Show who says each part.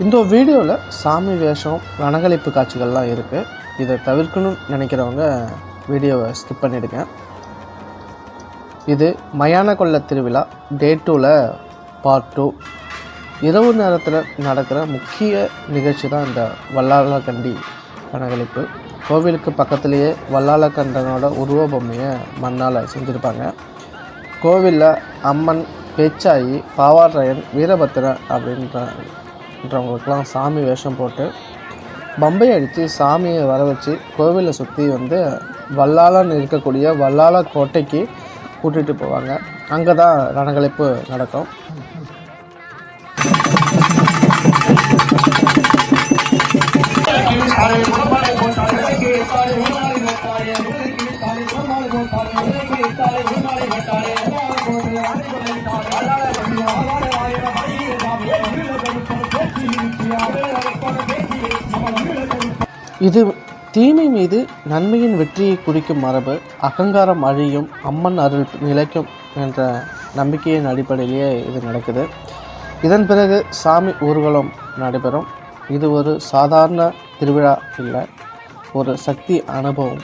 Speaker 1: இந்த வீடியோவில் சாமி வேஷம் ரணகளிப்பு காட்சிகள்லாம் இருக்குது. இதை தவிர்க்கணும்னு நினைக்கிறவங்க வீடியோவை ஸ்கிப் பண்ணிவிடுங்க. இது மயான கொள்ள திருவிழா டே 2ல் பார்ட் 2. இரவு நேரத்தில் நடக்கிற முக்கிய நிகழ்ச்சி தான் இந்த வல்லாளக்கண்டி ரணகளிப்பு. கோவிலுக்கு பக்கத்துலேயே வல்லாளக்கண்டனோட உருவ பொம்மையை மண்ணால் செஞ்சுருப்பாங்க. கோவிலில் அம்மன், பேச்சாயி, பாவாராயன், வீரபத்திரன் அப்படின்றவங்களுக்கெல்லாம் சாமி வேஷம் போட்டு பம்பை அடித்து சாமியை வர வச்சு கோவிலை சுற்றி வல்லாளன் இருக்கக்கூடிய வல்லாள கோட்டைக்கு கூட்டிகிட்டு போவாங்க. அங்கே தான் ரணகளிப்பு நடக்கும். இது தீமை மீது நன்மையின் வெற்றியை குறிக்கும் மரபு. அகங்காரம் அழியும், அம்மன் அருள் நிலைக்கும் என்ற நம்பிக்கையின் அடிப்படையிலேயே இது நடக்குது. இதன் பிறகு சாமி ஊர்வலம் நடைபெறும். இது ஒரு சாதாரண திருவிழா இல்லை, ஒரு சக்தி அனுபவம்.